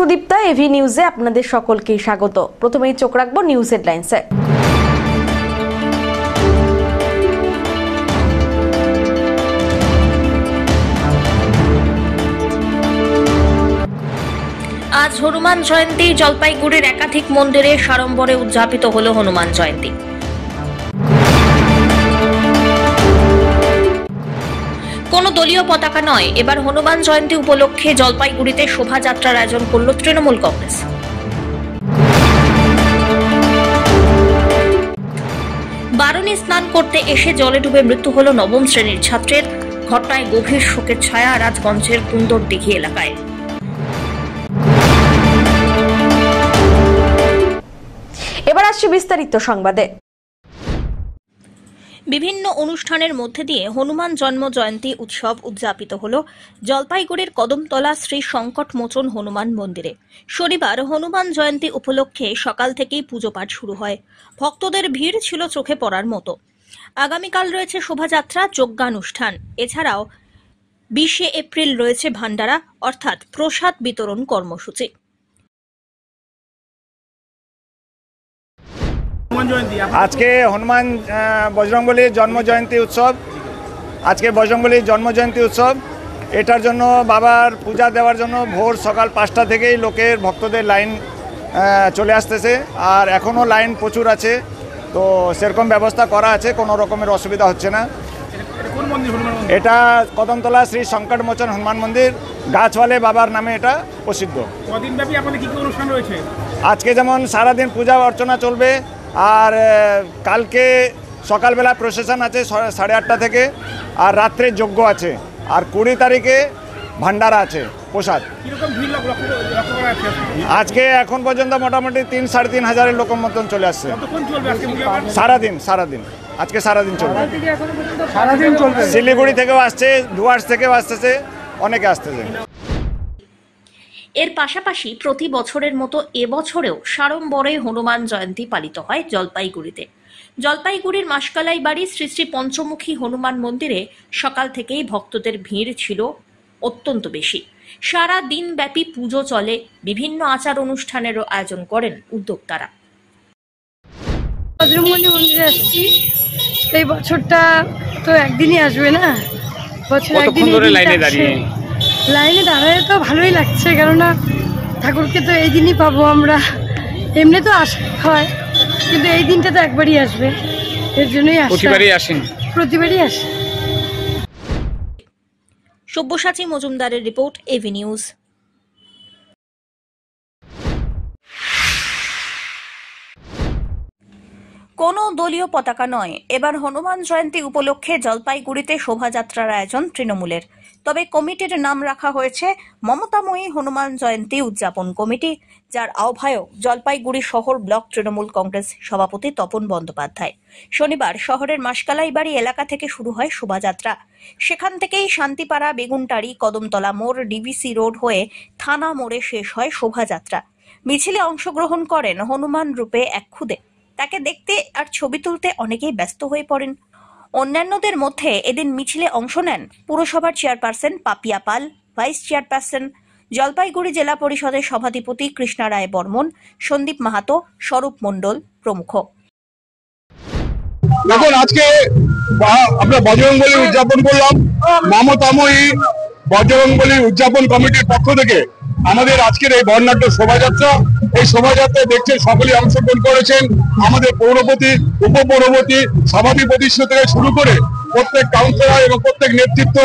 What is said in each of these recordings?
Sudipta, AV নিউজে আপনাদের সকলকে স্বাগত। প্রথমেই চোখ রাখবো নিউজ হেডলাইন্সে। আজ হনুমান জয়ন্তী। জলপাইগুড়ির একাধিক মন্দিরে সাড়ম্বরে উদযাপিত হল হনুমান জয়ন্তী। কোনো দলীয় পতাকা নয়, এবার হনুমান জয়ন্তী উপলক্ষে জলপাইগুড়িতে শোভাযাত্রার আয়োজন করল তৃণমূল কংগ্রেস। বারণী স্নান করতে এসে জলে ডুবে মৃত্যু হল নবম শ্রেণীর ছাত্রের। ঘটনায় গভীর শোকের ছায়া রাজগঞ্জের কুন্দরদিঘি এলাকায়। এবার আসছে বিস্তারিত সংবাদে। বিভিন্ন অনুষ্ঠানের মধ্যে দিয়ে হনুমান জন্ম জয়ন্তী উৎসব উদযাপিত হল জলপাইগুড়ির কদমতলা শ্রী সংকটমোচন হনুমান মন্দিরে। শনিবার হনুমান জয়ন্তী উপলক্ষে সকাল থেকেই পুজো পাঠ শুরু হয়। ভক্তদের ভিড় ছিল চোখে পড়ার মতো। আগামীকাল রয়েছে শোভাযাত্রা, যজ্ঞানুষ্ঠান। এছাড়াও 20 এপ্রিল রয়েছে ভান্ডারা অর্থাৎ প্রসাদ বিতরণ কর্মসূচি। আজকে হনুমান বজরংবলীর জন্ম জয়ন্তী উৎসব। আজকে বজরংবলীর জন্ম জয়ন্তী উৎসব, এটার জন্য বাবার পূজা দেওয়ার জন্য ভোর সকাল 5টা থেকেই লোকের ভক্তদের লাইন চলে আসতেছে। আর এখনও লাইন প্রচুর আছে, তো সেরকম ব্যবস্থা করা আছে, কোনো রকমের অসুবিধা হচ্ছে না। এটা কদমতলা শ্রী সংকটমোচন হনুমান মন্দির, গাছওয়ালে বাবার নামে এটা প্রসিদ্ধ। কদিনব্যাপী আপনাদের কি অনুষ্ঠান রয়েছে? আজকে যেমন সারাদিন পূজা অর্চনা চলবে, আর কালকে সকালবেলা প্রসেশন আছে 8:30 থেকে, আর রাত্রে যজ্ঞ আছে, আর 20 তারিখে ভান্ডারা আছে প্রসাদ। আজকে এখন পর্যন্ত মোটামুটি 3-3.5 হাজারের লোকের মতন চলে আসছে। সারাদিন আজকে সারাদিন চলবে। শিলিগুড়ি থেকেও আসছে, ডুয়ার্স থেকেও আসতেছে, অনেকে আসতেছে। এর পাশাপাশি প্রতি বছরের মতো এবছরেও সাড়ম্বরে হনুমান জয়ন্তী পালিত হয় জলপাইগুড়িতে। জলপাইগুড়ির মাসকালাই বাড়ি শ্রী শ্রী পঞ্চমুখী হনুমান মন্দিরে সকাল থেকেই ভক্তদের ভিড় ছিল অত্যন্ত বেশি। সারা দিন ব্যাপী পুজো চলে, বিভিন্ন আচার অনুষ্ঠানেরও আয়োজন করেন উদ্যোক্তারা। বজরংবলী মন্দিরে আসছি, এই বছরটা তো একদিনই আসবে না, বছর একদিন লাইনে দাঁড়ায় তো ভালোই লাগছে, কেননা ঠাকুরকে তো এই দিনই পাবো আমরা। এমনি তো আসা হয়, কিন্তু এই দিনটা তো একবারই আসবে, এর জন্যই প্রতিবারই আসে। সব্যসাচী মজুমদারের রিপোর্ট, এভি নিউজ। কোনো দলীয় পতাকা নয়, এবার হনুমান জয়ন্তী উপলক্ষে জলপাইগুড়িতে শোভাযাত্রার আয়োজন তৃণমূলের। তবে কমিটির নাম রাখা হয়েছে মমতাময়ী হনুমান জয়ন্তী উদযাপন কমিটি, যার আহ্বায়ক জলপাইগুড়ি শহর ব্লক তৃণমূল কংগ্রেস সভাপতি তপন বন্দ্যোপাধ্যায়। শনিবার শহরের মাসকালাই বাড়ি এলাকা থেকে শুরু হয় শোভাযাত্রা। সেখান থেকেই শান্তিপাড়া, বেগুনটারি, কদমতলা মোড়, ডিভিসি রোড হয়ে থানা মোড়ে শেষ হয় শোভাযাত্রা। মিছিলে অংশগ্রহণ করেন হনুমান রূপে এক খুদে। তাকে দেখতে আর ছবি তুলতে অনেকেই ব্যস্ত হয়ে পড়েন। অন্যান্যদের মধ্যে এদিন মিছিলে অংশ নেন পুরসভার চেয়ারপারসন পাপিয়া পাল, ভাইস চেয়ারপারসন জলপাইগুড়ি জেলা পরিষদের সভাধিপতি কৃষ্ণা রায় বর্মন, সন্দীপ মাহাতো, স্বরূপ মণ্ডল প্রমুখ। দেখুন, আজকে আমরা বজরংবলী উদযাপন করলাম। মমতাময়ী বজরংবলী উদযাপন কমিটির পক্ষ থেকে আমাদের আজকের এই বর্ণাঢ্য শোভাযাত্রা, এই শোভাযাত্রায় দেখছেন সকলেই অংশগ্রহণ করেছেন। আমাদের পৌরপতি, উপপৌরপতি, সভাধিপতি থেকে শুরু করে প্রত্যেক কাউন্সিলর এবং প্রত্যেক নেতৃত্ব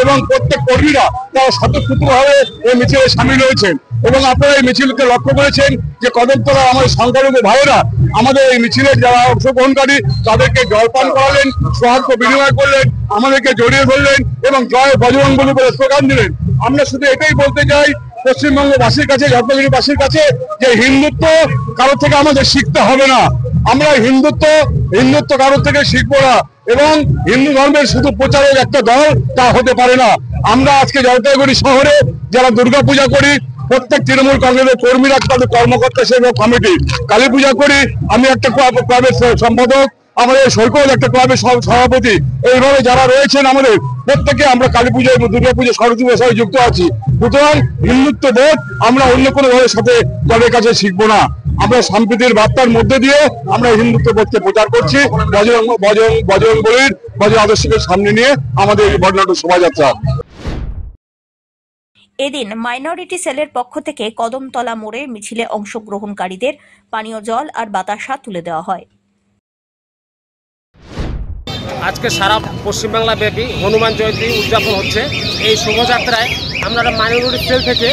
এবং প্রত্যেক কর্মীরা তারা স্বতঃস্ফূর্তভাবে এই মিছিলে সামিল হয়েছেন। এবং আপনারা এই মিছিলকে লক্ষ্য করেছেন যে কদমতলা আমাদের সংখ্যালঘু ভাইয়েরা আমাদের এই মিছিলের যারা অংশগ্রহণকারী তাদেরকে জলপান করালেন, সৌহার্দ্য বিনিময় করলেন, আমাদেরকে জড়িয়ে ধরলেন এবং জয় বজরংবলী বলে স্লোগান দিলেন। আমরা শুধু এটাই বলতে চাই পশ্চিমবঙ্গবাসীর কাছে, জলপাইগুড়িবাসীর কাছে, যে হিন্দুত্ব কারোর থেকে আমাদের শিখতে হবে না। আমরা হিন্দুত্ব কারোর থেকে শিখবো না, এবং হিন্দু ধর্মের শুধু প্রচারক একটা দল তা হতে পারে না। আমরা আজকে জলপাইগুড়ি শহরে যারা দুর্গাপূজা করি, প্রত্যেক তৃণমূল কংগ্রেসের কর্মীরা, তাদের কর্মকর্তা সেবক কমিটি, কালী পূজা করি, আমি একটা ক্লাবের সম্পাদক, আমাদের সৈকত একটা ক্লাবের সভাপতি, এইভাবে যারা রয়েছেন আমাদের প্রত্যেকে আমরা কালী পুজো, দুর্গা পুজো, সরস্বতী পুজোর সঙ্গে যুক্ত আছি। সুতরাং হিন্দুত্ব বোধ আমরা অন্য কোনো দলের সাথে দলের কাছে শিখবো না। আমরা সম্প্রীতির বার্তার মধ্যে দিয়ে আমরা হিন্দুত্ব বোধকে প্রচার করছি। বজরংবলীর বজরং আদর্শকে সামনে নিয়ে আমাদের এই বর্ণাঢ্য শোভাযাত্রা। এদিন মাইনরিটি সেলের পক্ষ থেকে কদমতলা মোড়ে মিছিলে অংশগ্রহণকারীদের পানীয় জল আর বাতাসা তুলে দেওয়া হয়। আজকে সারা পশ্চিমবাংলা ব্যাপী হনুমান জয়ন্তী উদযাপন হচ্ছে। এই শোভাযাত্রায় আমরা মাইনরিটি সেল থেকে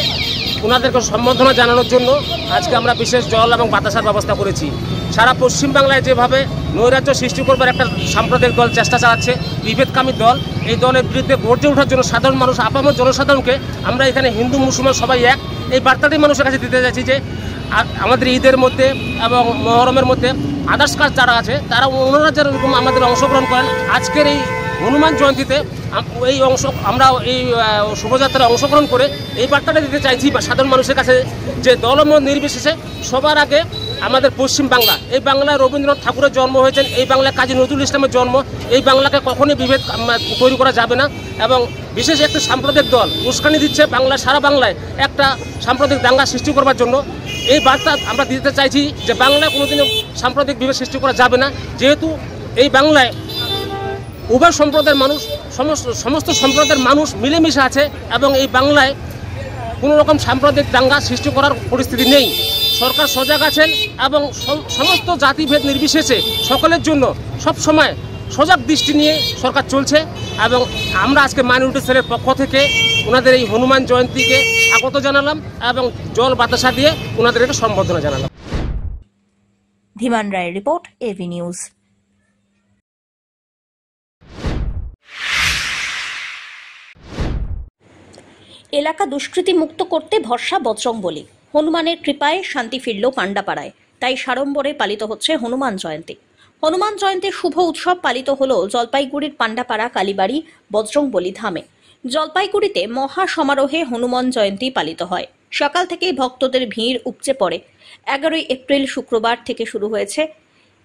ওনাদেরকে সম্বর্ধনা জানানোর জন্য আজকে আমরা বিশেষ জল এবং বাতাসার ব্যবস্থা করেছি। সারা পশ্চিমবাংলায় যেভাবে নৈরাজ্য সৃষ্টি করবার একটা সাম্প্রদায়িক দল চেষ্টা চালাচ্ছে, বিভেদকামী দল, এই দলের বিরুদ্ধে গর্জে ওঠার জন্য সাধারণ মানুষ, আপামর জনসাধারণকে আমরা এখানে হিন্দু মুসলমান সবাই এক, এই বার্তাটি মানুষের কাছে দিতে যাচ্ছি যে আমাদের ঈদের মধ্যে এবং মহরমের মধ্যে আদার্স কাজ যারা আছে তারা ওনারা যেরকম আমাদের অংশগ্রহণ করেন, আজকের এই হনুমান জয়ন্তীতে আমরা এই শোভাযাত্রায় অংশগ্রহণ করে এই বার্তাটা দিতে চাইছি বা সাধারণ মানুষের কাছে যে দলমত নির্বিশেষে সবার আগে আমাদের পশ্চিম বাংলা, এই বাংলায় রবীন্দ্রনাথ ঠাকুরের জন্ম হয়েছেন, এই বাংলায় কাজী নজরুল ইসলামের জন্ম, এই বাংলাকে কখনোই বিভেদ তৈরি করা যাবে না। এবং বিশেষ একটা সাম্প্রদায়িক দল উস্কানি দিচ্ছে সারা বাংলায় একটা সাম্প্রদায়িক দাঙ্গা সৃষ্টি করবার জন্য। এই বার্তা আমরা দিতে চাইছি যে বাংলায় কোনোদিনও সাম্প্রদায়িক বিভেদ সৃষ্টি করা যাবে না, যেহেতু এই বাংলায় উভয় সম্প্রদায়ের মানুষ, সমস্ত সম্প্রদায়ের মানুষ মিলেমিশে আছে এবং এই বাংলায় কোনো রকম সাম্প্রদায়িক দাঙ্গা সৃষ্টি করার পরিস্থিতি নেই। সরকার সজাগ আছেন এবং সমস্ত জাতিভেদ নির্বিশেষে সকলের জন্য সব সময় সজাগ দৃষ্টি নিয়ে সরকার চলছে। এবং আমরা আজকে মাইনরিটি সেলের পক্ষ থেকে ওনাদের এই হনুমান জয়ন্তীকে স্বাগত জানালাম এবং জল বাতাসা দিয়ে ওনাদেরকে সম্বর্ধনা জানালাম। ধীমান রায়ের রিপোর্ট, এভি নিউজ। এলাকা দুষ্কৃতি মুক্ত করতে ভরসা বজরংবলী। হনুমানের কৃপায় শান্তি ফিরল পাণ্ডাপাড়ায়, তাই সাড়ম্বরে পালিত হচ্ছে হনুমান জয়ন্তী। হনুমান জয়ন্তীর শুভ উৎসব পালিত হল জলপাইগুড়ির পাণ্ডাপাড়া কালীবাড়ি বজরংবলী ধামে। জলপাইগুড়িতে মহা সমারোহে হনুমান জয়ন্তী পালিত হয়। সকাল থেকেই ভক্তদের ভিড় উপচে পড়ে। 11ই এপ্রিল শুক্রবার থেকে শুরু হয়েছে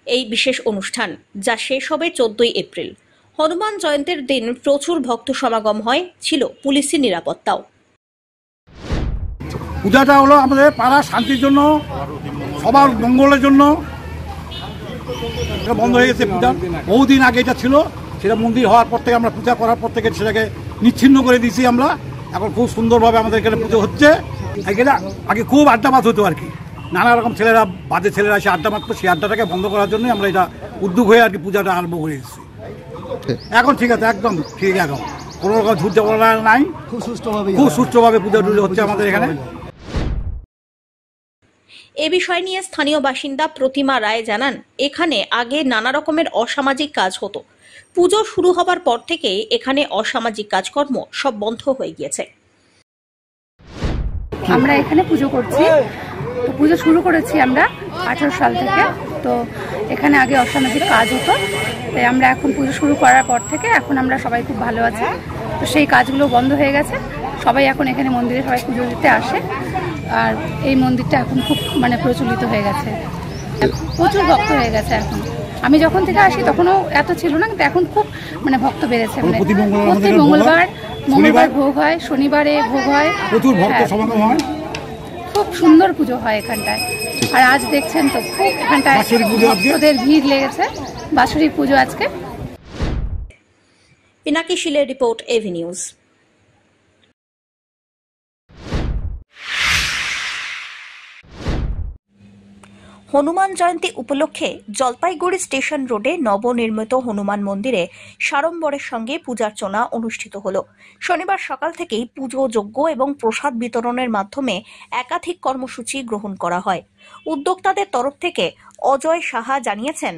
এই বিশেষ অনুষ্ঠান, যা শেষ হবে 14ই এপ্রিল। হনুমান জয়ন্তীর দিন প্রচুর ভক্ত সমাগম হয়, ছিল পুলিশি নিরাপত্তাও। পূজাটা হলো আমাদের পাড়া শান্তির জন্য, সবার মঙ্গলের জন্য। এটা বন্ধ হয়ে গেছে পূজা, বহুদিন আগে এটা ছিল, সেটা মন্দির হওয়ার পর থেকে আমরা পূজা করার পর থেকে সেটাকে নিচ্ছিন্ন করে দিয়েছি আমরা। এখন খুব সুন্দরভাবে আমাদের এখানে পুজো হচ্ছে। এখানে আগে খুব আড্ডাবাজ হতো আর কি, নানা রকম ছেলেরা, বাজে ছেলেরা এসে আড্ডা মারতো, সেই আড্ডাটাকে বন্ধ করার জন্যই আমরা এটা উদ্যোগ হয়ে আর কি পূজাটা আরম্ভ করে দিচ্ছি। এখন ঠিক আছে, একদম ঠিক, এখন কোনো রকম ঝুট ঝামেলা নাই, খুব সুষ্ঠুভাবে পূজা টুজো হচ্ছে আমাদের এখানে। এ বিষয় নিয়ে স্থানীয় বাসিন্দা প্রতিমা রায় জানান, এখানে আগে নানা রকমের অসামাজিক কাজ হতো। পুজো শুরু হবার পর থেকে এখানে অসামাজিক কাজকর্ম সব বন্ধ হয়ে গিয়েছে। আমরা এখানে পুজো করছি, তো পুজো শুরু করেছি আমরা 18 সাল থেকে। তো এখানে আগে অসামাজিক কাজ হতো, তাই আমরা এখন পুজো শুরু করার পর থেকে এখন আমরা সবাই খুব ভালো আছি। তো সেই কাজগুলো বন্ধ হয়ে গেছে, সবাই এখন এখানে মন্দিরে সবাই পুজো দিতে আসে। আর এই মন্দিরটা এখন খুব প্রচলিত হয়ে গেছে, প্রচুর ভক্ত হয়ে গেছে এখন। আমি যখন থেকে আসি তখনও এত ছিল না, কিন্তু এখন খুব ভক্ত বেড়েছে। প্রতি মঙ্গলবার ভোগ হয়, শনিবারে ভোগ হয়, প্রচুর ভক্ত সমাগম হয়, খুব সুন্দর পুজো হয় এখানটায়। আর আজ দেখছেন তো খুব এখানটায় ভক্তদের ভিড় লেগেছে, বাৎসরিক পুজো আজকে। পিনাকি শিলের report, AV news. Hanuman Jayanti উপলক্ষে জলপাইগুড়ি স্টেশন রোডে নবনির্মিত হনুমান মন্দিরে সাড়ম্বরের সঙ্গে পূজার্চনা অনুষ্ঠিত হল। শনিবার সকাল থেকেই পুজো, যজ্ঞ এবং প্রসাদ বিতরণের মাধ্যমে একাধিক কর্মসূচি গ্রহণ করা হয়। উদ্যোক্তাদের তরফ থেকে অজয় সাহা জানিয়েছেন,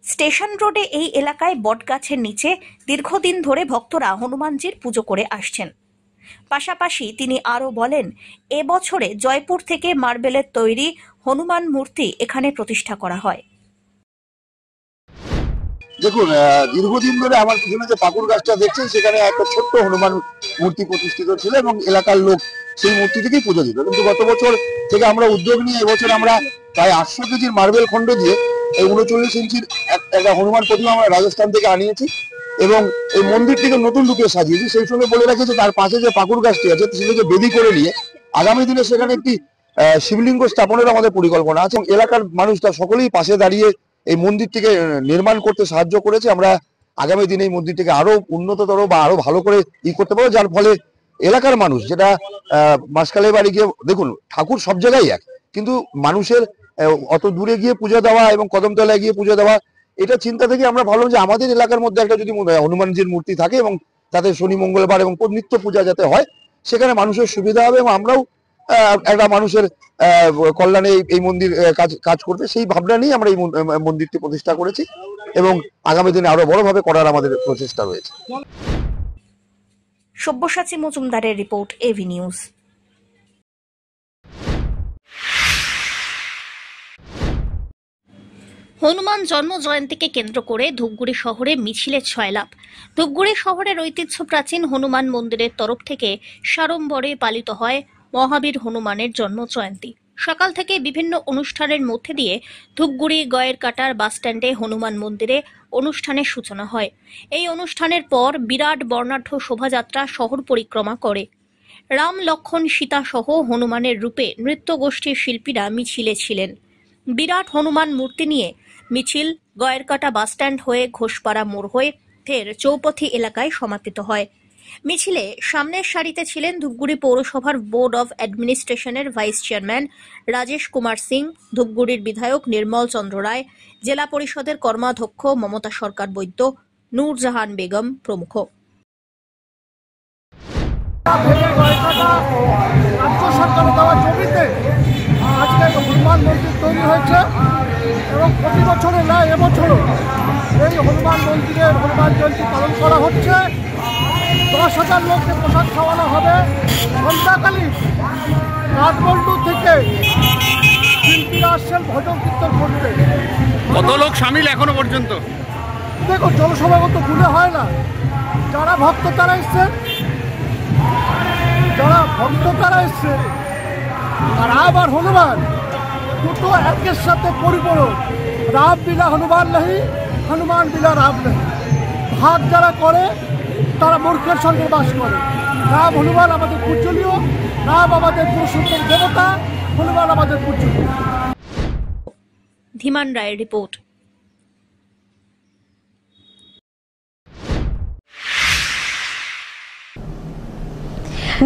স্টেশন রোডে এই এলাকায় বটগাছের নিচে দীর্ঘদিন ধরে ভক্তরা হনুমানজির পুজো করে আসছেন। পাশাপাশি তিনি আরও বলেন, এবছরে জয়পুর থেকে মার্বেলের তৈরি হনুমান মূর্তি এখানে প্রতিষ্ঠা করা হয়। দেখুন, দীর্ঘদিন ধরে আমার পিছনে যে পাকুড় গাছটা দেখছেন, সেখানে একটা ছোট্ট হনুমান মূর্তি প্রতিষ্ঠিত ছিল এবং এলাকার লোক সেই মূর্তি থেকেই পুজো দিত। কিন্তু গত বছর থেকে আমরা উদ্যোগ নিয়ে এবছর আমরা প্রায় 800 কেজির মার্বেল খণ্ড দিয়ে এই 39 ইঞ্চির একটা হনুমান প্রতিমা আমরা রাজস্থান থেকে আনিয়েছি এবং এই মন্দিরটিকে নতুন রূপে সাজিয়েছি। সেই সঙ্গে বলে রাখি যে তার পাশে যে পাকুড় গাছটি আছে সেটাকে বেদি করে নিয়ে আগামী দিনে সেখানে একটি শিবলিঙ্গ স্থাপনের আমাদের পরিকল্পনা আছে। এলাকার মানুষরা সকলেই পাশে দাঁড়িয়ে এই মন্দিরটিকে নির্মাণ করতে সাহায্য করেছে। আমরা আগামী দিনে এই মন্দিরটিকে আরো উন্নততর বা আরো ভালো করে করতে পারবো, যার ফলে এলাকার মানুষ যেটা মাসকালে বাড়ি গিয়ে দেখুন ঠাকুর সব জায়গায় এক, কিন্তু মানুষের অত দূরে গিয়ে পুজো দেওয়া এবং কদমতলায় গিয়ে পুজো দেওয়া, এটা চিন্তা থেকে আমরা ভাবলাম যে আমাদের এলাকার মধ্যে একটা যদি হনুমানজির মূর্তি থাকে এবং তাতে শনি মঙ্গলবার এবং নিত্য পূজা যাতে হয়, সেখানে মানুষের সুবিধা হবে এবং আমরাও একটা মানুষের কল্যাণে এই মন্দির কাজ করবে, সেই ভাবনা নিয়ে আমরা এই মন্দিরটি প্রতিষ্ঠা করেছি এবং আগামী দিনে আরো বড়ভাবে করার আমাদের প্রচেষ্টা রয়েছে। সব্যসাচী মজুমদারের রিপোর্ট, এভি নিউজ। হনুমান জন্ম জয়ন্তীকে কেন্দ্র করে ধূপগুড়ি শহরে মিছিলের ছয়লাভ। ধূপগুড়ি শহরের ঐতিহ্য প্রাচীন হনুমান মন্দিরের তরফ থেকে সাড়ম্বরে পালিত হয় মহাবীর হনুমানের জন্ম জয়ন্তী। সকাল থেকে বিভিন্ন অনুষ্ঠানের মধ্যে দিয়ে ধূপগুড়ি গয়েরকাটার বাসস্ট্যান্ডে হনুমান মন্দিরে অনুষ্ঠানের সূচনা হয়। এই অনুষ্ঠানের পর বিরাট বর্ণাঢ্য শোভাযাত্রা শহর পরিক্রমা করে। রাম লক্ষণ সীতা সহ হনুমানের রূপে নৃত্যগোষ্ঠীর শিল্পীরা মিছিলে ছিলেন। বিরাট হনুমান মূর্তি নিয়ে মিছিল গয়েরকাটা বাসস্ট্যান্ড হয়ে ঘোষপাড়া মোড় হয়ে ফের চৌপথি এলাকায় সমাপিত হয়। মিছিলে সামনের সারিতে ছিলেন ধূপগুড়ি পৌরসভার বোর্ড অব অ্যাডমিনিস্ট্রেশনের ভাইস চেয়ারম্যান রাজেশ কুমার সিং, ধূপগুড়ির বিধায়ক নির্মল চন্দ্র রায়, জেলা পরিষদের কর্মাধ্যক্ষ মমতা সরকার বৈদ্য, নূরজাহান বেগম প্রমুখ। আজকে হনুমান মন্দির তৈরি হয়েছে এবং প্রতি বছরের নয় এবছরও এই হনুমান মন্দিরের হনুমান জয়ন্তী পালন করা হচ্ছে। 10,000 লোককে প্রসাদ খাওয়ানো হবে। সন্ধ্যাকালীন কাঠমান্ডু থেকে শিল্পীরা আসছেন ভজন কীর্তন করতে। কত লোক সামিল এখনো পর্যন্ত? দেখো জনসমাগত ভুলে হয় না, যারা ভক্ত তারা এসছেন, আর রাম আর হনুমান দুটো একের সাথে পরিপূরক। রাম বিনা হনুমান নাহি, হনুমান বিনা রাম নাহি। ভাগ যারা করে তারা মূর্খের সঙ্গে বাস করে। রাম হনুমান আমাদের পূজনীয়, রাম আমাদের পুরুষোত্তম দেবতা, হনুমান আমাদের পূজনীয়। ধীমান রায়ের রিপোর্ট।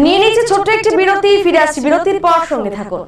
নিয়ে নিচ্ছে ছোট্ট একটি বিরতি, ফিরে আসছি বিরতির পর, সঙ্গে থাকুন।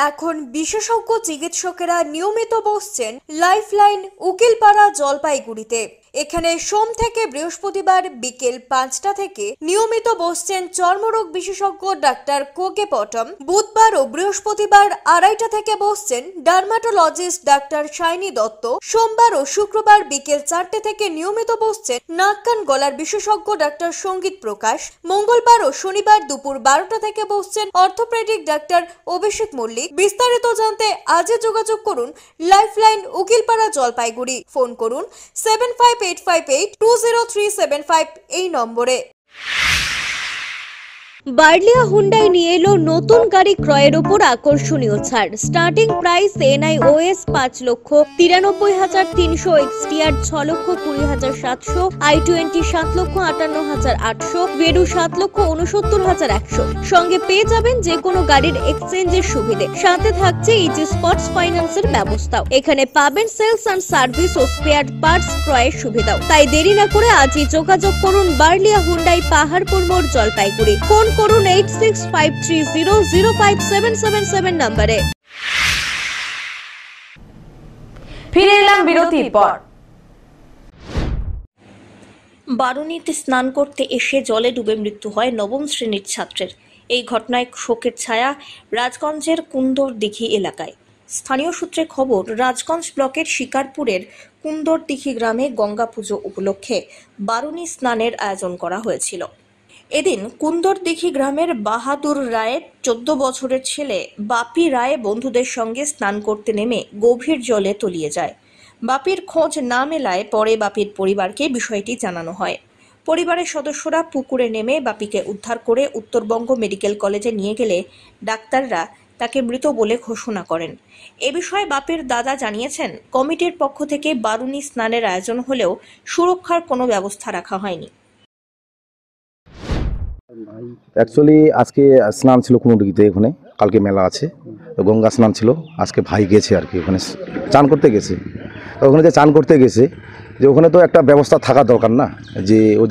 এখন বিশেষজ্ঞ চিকিৎসকেরা নিয়মিত বসছেন লাইফলাইন উকিলপাড়া জলপাইগুড়িতে। এখানে সোম থেকে বৃহস্পতিবার বিকেল 5টা থেকে নিয়মিত বসছেন চর্মরোগ বিশেষজ্ঞ ডাক্তার কোকে পটম। বুধবার ও বৃহস্পতিবার 2:30টা থেকে বসছেন ডার্মাটোলজিস্ট ডাক্তার শাইনি দত্ত। সোমবার ও শুক্রবার বিকেল 4টে থেকে নিয়মিত বসছেন নাক কান গলার বিশেষজ্ঞ ডাক্তার সঙ্গীত প্রকাশ। মঙ্গলবার ও শনিবার দুপুর 12টা থেকে বসছেন অর্থোপেডিক ডাক্তার অভিষেক মল্লিক। বিস্তারিত জানতে আজই যোগাযোগ করুন লাইফলাইন উকিলপাড়া জলপাইগুড়ি। ফোন করুন 7585820375 এই নম্বরে। বার্লিয়া হুন্ডাই নিয়ে এলো নতুন গাড়ি ক্রয়ের উপর আকর্ষণীয় ছাড়। Starting price NIOS 5,93,300, XTR 6,20,700, i20 7,58,800, ভেডু 7,69,100। সঙ্গে পেয়ে যাবেন যে কোনো গাড়ির এক্সচেঞ্জের সুবিধে। সাথে থাকছে ইজি স্পটস ফাইন্যান্সের ব্যবস্থাও। এখানে পাবেন সেলস অ্যান্ড সার্ভিস ও স্পেয়ার পার্টস ক্রয়ের সুবিধাও। তাই দেরি না করে আজই যোগাযোগ করুন বার্লিয়া হুন্ডাই পাহাড়পুর মোড় জলপাইগুড়ি। ফোন করুন 8653300577 নম্বরে। ফিরে এলাম বিরতির পর। বারুণীতে স্নান করতে এসে জলে ডুবে মৃত্যু হয় নবম শ্রেণীর ছাত্রের। এই ঘটনায় শোকের ছায়া রাজগঞ্জের কুন্দর দিঘি এলাকায়। স্থানীয় সূত্রে খবর, রাজগঞ্জ ব্লকের শিকারপুরের কুন্দরদিঘি গ্রামে গঙ্গা পুজো উপলক্ষে বারুণী স্নানের আয়োজন করা হয়েছিল। এদিন কুন্দরদিঘি গ্রামের বাহাদুর রায়ের 14 বছরের ছেলে বাপি রায় বন্ধুদের সঙ্গে স্নান করতে নেমে গভীর জলে তলিয়ে যায়। বাপির খোঁজ না মেলায় পরে বাপির পরিবারকে বিষয়টি জানানো হয়। পরিবারের সদস্যরা পুকুরে নেমে বাপিকে উদ্ধার করে উত্তরবঙ্গ মেডিকেল কলেজে নিয়ে গেলে ডাক্তাররা তাকে মৃত বলে ঘোষণা করেন। এ বিষয়ে বাপির দাদা জানিয়েছেন, কমিটির পক্ষ থেকে বারুণী স্নানের আয়োজন হলেও সুরক্ষার কোনো ব্যবস্থা রাখা হয়নি। অ্যাকচুয়ালি আজকে স্নান ছিল কুমুরদিঘিতে, ওখানে কালকে মেলা আছে, গঙ্গা স্নান ছিল। আজকে ভাই গেছে আর কি, ওখানে চান করতে গেছে। তো ওখানে যে চান করতে গেছে, যে ওখানে তো একটা ব্যবস্থা থাকা দরকার না, যে ও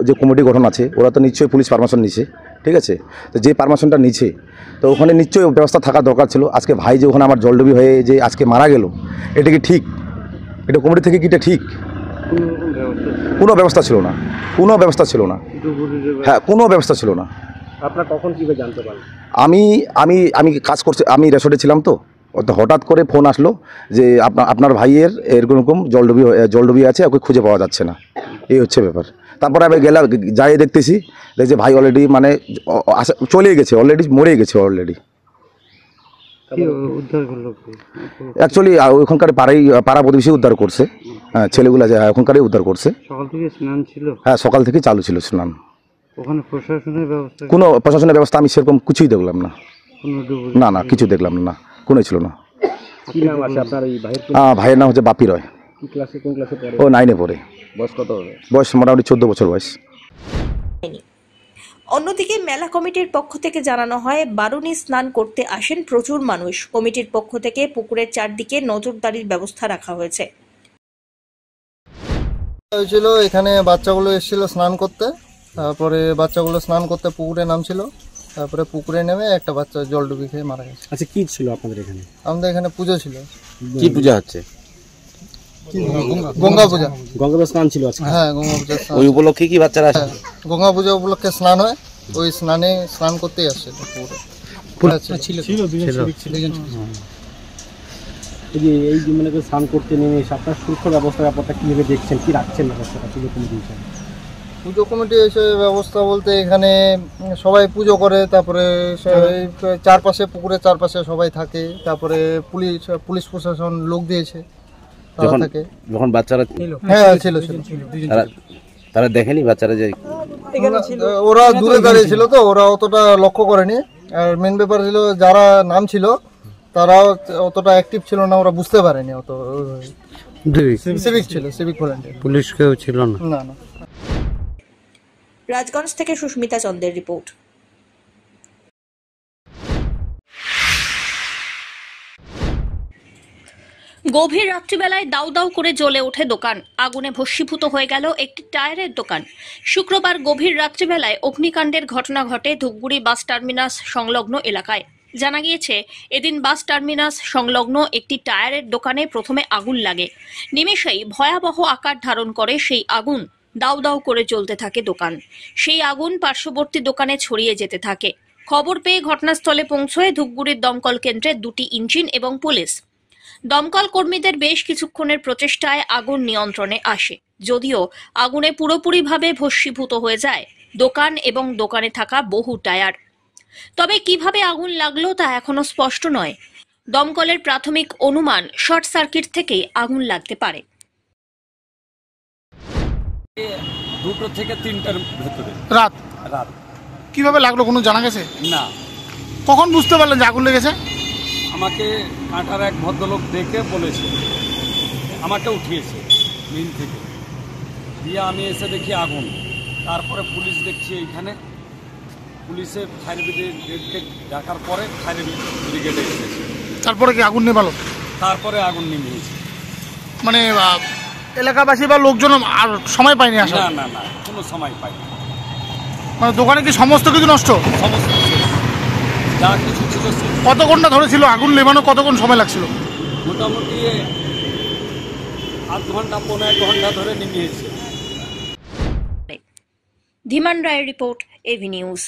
যে কমিটি গঠন আছে, ওরা তো নিশ্চয়ই পুলিশ পারমিশন নিছে, ঠিক আছে। তো যে পারমিশনটা নিচ্ছে, তো ওখানে নিশ্চয়ই ব্যবস্থা থাকা দরকার ছিল। আজকে ভাই যে ওখানে আমার জলডুবি হয়ে যে আজকে মারা গেল, এটা কি ঠিক? এটা কমিটি থেকে কি এটা ঠিক? কোনো ব্যবস্থা ছিল না, কোনো ব্যবস্থা ছিল না। হ্যাঁ, কোনো ব্যবস্থা ছিল না। আপনারা কখন কিভাবে জানতে পারলেন? আমি কাজ করছি, আমি রেসর্টে ছিলাম। তো হঠাৎ করে ফোন আসলো যে আপনার ভাইয়ের এরকম জলডুবি আছে, ওকে খুঁজে পাওয়া যাচ্ছে না। এই হচ্ছে ব্যাপার। তারপরে আমি গেলাম, যাই দেখতেছি যে ভাই অলরেডি মানে চলে গেছে, অলরেডি মরে গেছে অলরেডি। অ্যাকচুয়ালি ওখানকার পাড়া প্রতিবেশী উদ্ধার করছে। হ্যাঁ, ছেলেগুলো যায় ওখানকারই উদ্ধার করছে। সকাল থেকে স্নান ছিল? হ্যাঁ, সকাল থেকে চালু ছিল স্নান। ওখানে প্রশাসনের ব্যবস্থা? কোনো প্রশাসনের ব্যবস্থা আমি সেরকম কিছুই দেখলাম না। না, কিছু দেখলাম না, কোনো ছিল না। কি নাম আছে আপনার এই ভাইয়ের? ভাইয়ের নাম হচ্ছে বাপি রয়। কি ক্লাসে, কোন ক্লাসে পড়ে? ও 9-এ পড়ে। বয়স কত হবে? বয়স মোটামুটি 14 বছর বয়স। অন্যদিকে মেলা কমিটির পক্ষ থেকে জানানো হয়, বারুণী স্নান করতে আসেন প্রচুর মানুষ। কমিটির পক্ষ থেকে পুকুরের চারদিকে নজরদারির ব্যবস্থা রাখা হয়েছে। হয়েছিল এখানে বাচ্চাগুলো এসেছিল স্নান করতে, তারপরে বাচ্চাগুলো স্নান করতে পুকুরে নামছিল, তারপরে পুকুরে নেমে একটা বাচ্চা জলডুবি খেয়ে মারা গেছে। আচ্ছা, কি ছিল আপনাদের এখানে? আমাদের এখানে পুজো ছিল। কি পূজা হচ্ছে? গঙ্গা পূজা। গঙ্গা স্নান ছিল আজকে? হ্যাঁ, গঙ্গা পূজা। ওই উপলক্ষে কি বাচ্চারা আসে? গঙ্গা পূজা উপলক্ষে স্নান হয়, ওই স্নানে স্নান করতেই আসছে পুকুরে। এই যে মানে স্নান করতে নেমে আপনার সুরক্ষার ব্যবস্থার ব্যাপারটা কিভাবে দেখছেন, কি রাখছেন ব্যবস্থাটা পুজো কমিটি হিসাবে? পুজো কমিটি এসে ব্যবস্থা বলতে এখানে সবাই পুজো করে, তারপরে চারপাশে পুকুরের চারপাশে সবাই থাকে, তারপরে পুলিশ প্রশাসন লোক দিয়েছে, তারা থাকে। যখন বাচ্চারা হ্যাঁ ছিল, তারা দেখেনি বাচ্চারা যে ওরা দূরে দাঁড়িয়ে ছিল, তো ওরা অতটা লক্ষ্য করেনি। আর মেন ব্যাপার ছিল যারা নাম ছিল তারাও অতটা অ্যাক্টিভ ছিল না, ওরা বুঝতে পারেনি অত। সিভিক ছিল, সিভিক ভলান্টিয়ার। পুলিশ কেউ ছিল না? না। রাজগঞ্জ থেকে সুস্মিতা চন্দ্রের রিপোর্ট। গভীর রাত্রিবেলায় দাউ দাউ করে জ্বলে ওঠে দোকান। আগুনে ভস্মীভূত হয়ে গেল একটি টায়ারের দোকান। শুক্রবার গভীর রাত্রিবেলায় অগ্নিকাণ্ডের ঘটনা ঘটে ধূপগুড়ি বাস টার্মিনাস সংলগ্ন এলাকায়। জানা গিয়েছে, এদিন বাস টার্মিনাস সংলগ্ন একটি টায়ারের দোকানে প্রথমে আগুন লাগে। নিমেষেই ভয়াবহ আকার ধারণ করে সেই আগুন। দাউ দাউ করে জ্বলতে থাকে দোকান। সেই আগুন পার্শ্ববর্তী দোকানে ছড়িয়ে যেতে থাকে। খবর পেয়ে ঘটনাস্থলে পৌঁছয় ধূপগুড়ির দমকল কেন্দ্রের 2টি ইঞ্জিন এবং পুলিশ। দমকল কর্মীদের বেশ কিছুক্ষণের প্রচেষ্টায় আগুন নিয়ন্ত্রণে আসে, যদিও আগুনে পুরোপুরিভাবে ভস্মীভূত হয়ে যায় দোকান এবং দোকানে থাকা বহু টায়ার। তবে কিভাবে আগুন লাগলো তা এখনো স্পষ্ট নয়। দমকলের প্রাথমিক অনুমান শর্ট সার্কিট থেকেই আগুন লাগতে পারে। 2টো থেকে 3টার ভেতরে রাত। কিভাবে লাগলো কোনো জানা গেছে না? কখন বুঝতে পারলেন যে আগুন লেগেছে? আমাকে কাঁটার এক ভদ্রলোক দেখে বলেছে, আমাকে উঠিয়েছে মিল থেকে, দিয়ে আমি এসে দেখি আগুন। তারপরে পুলিশ দেখছি এইখানে, পুলিশের ফায়ার ব্রিগেডকে ডাকার পরে ফায়ার ব্রিগেডে এসেছে। তারপরে কি আগুন নেভালো? তারপরে আগুন নিভিয়েছে। মানে এলাকাবাসী বা লোকজন আর সময় পায়নি আসা? না, কোনো সময় পাইনি। মানে দোকানে কি সমস্ত কিছু নষ্ট? সমস্ত যা কিছু ছিল। কত ঘন্টা ধরে ছিল আগুন নেভানো? কতক্ষণ সময় লাগছিল? মোটামুটি আধ ঘন্টা, 1.5 ঘন্টা ধরে নিভিয়েছে। ধীমান রায়ের রিপোর্ট, এভি নিউজ।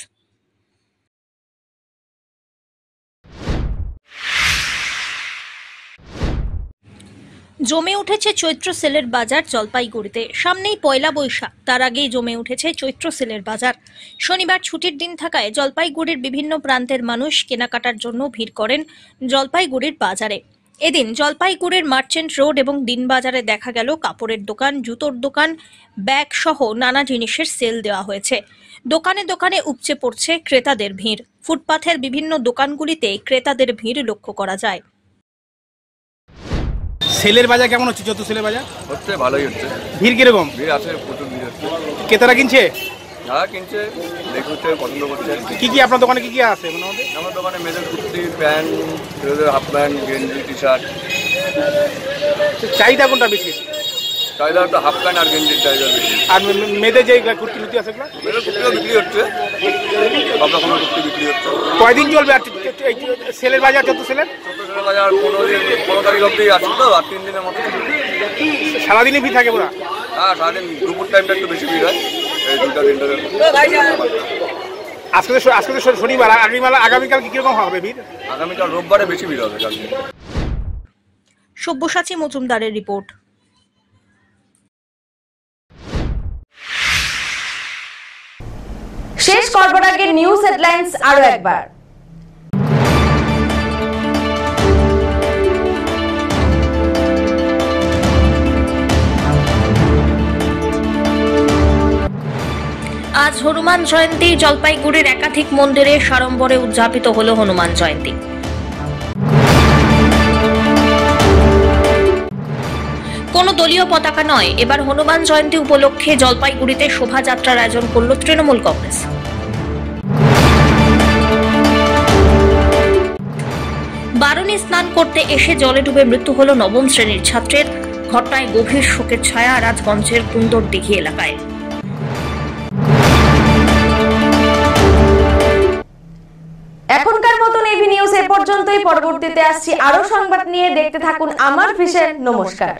জমে উঠেছে চৈত্র সেলের বাজার জলপাইগুড়িতে। সামনেই পয়লা বৈশাখ, তার আগেই জমে উঠেছে চৈত্র সেলের বাজার। শনিবার ছুটির দিন থাকায় জলপাইগুড়ির বিভিন্ন প্রান্তের মানুষ কেনাকাটার জন্য ভিড় করেন জলপাইগুড়ির বাজারে। এদিন জলপাইগুড়ির মার্চেন্ট রোড এবং দিনবাজারে দেখা গেল কাপড়ের দোকান, জুতোর দোকান, ব্যাগ সহ নানা জিনিসের সেল দেওয়া হয়েছে। দোকানে দোকানে উপচে পড়ছে ক্রেতাদের ভিড়। ফুটপাথের বিভিন্ন দোকানগুলিতে ক্রেতাদের ভিড় লক্ষ্য করা যায়। সেলের বাজার কেমন হচ্ছে? চৈত্র সেলের বাজার হচ্ছে, ভালোই হচ্ছে। ভিড় কিরকম? ভিড় আছে, প্রচুর ভিড় হচ্ছে। ক্রেতারা কিনছে? হ্যাঁ কিনছে, দেখছে, পছন্দ করছে। কি কি আপনার দোকানে কি কি আছে? আমার দোকানে মেয়েদের কুর্তি, প্যান্ট, ছেলেদের হাফ প্যান্ট, গেঞ্জি, টি শার্ট। চাহিদা কোনটা বেশি? চাহিদা তো হাফ প্যান্ট আর গেঞ্জির চাহিদা বেশি। আর মেয়েদের যে কুর্তি টুর্তি আছে এগুলো? মেয়েদের কুর্তিও বিক্রি হচ্ছে, সব রকমের কুর্তি বিক্রি হচ্ছে। কয়দিন চলবে আর সেলের বাজার? চৈত্র সেলের বাজার 15 তারিখ অব্দি আছে তো, আর 3 দিনের মতো। সারাদিনই ভিড় থাকে পুরা? হ্যাঁ, সারাদিন। দুপুর টাইমটা একটু বেশি ভিড় হয়, এই 2টা 3টা। আজকে তো শনিবার, আগামীকাল কিরকম হবে ভিড়? আগামীকাল রোববারে বেশি ভিড় হবে কালকে। সব্যসাচী মজুমদারের রিপোর্ট। শেষ করবার আগে নিউজ হেডলাইন্স আরো একবার। আজ হনুমান জয়ন্তী। জলপাইগুড়ির একাধিক মন্দিরে সাড়ম্বরে উদযাপিত হল হনুমান জয়ন্তী। কোনো দলীয় পতাকা নয়, এবার হনুমান জয়ন্তী উপলক্ষে জলপাইগুড়িতে শোভাযাত্রার আয়োজন করল তৃণমূল কংগ্রেস। বারুণী স্নান করতে এসে জলে ডুবে মৃত্যু হল 9ম শ্রেণীর ছাত্রের। ঘটনায় গভীর শোকের ছায়া রাজগঞ্জের কুন্দরদিঘি এলাকায়। এখনকার মতন এভি নিউজ এ পর্যন্তই। পরবর্তীতে আসছি আরো সংবাদ নিয়ে। দেখতে থাকুন আমার ভিশন। নমস্কার।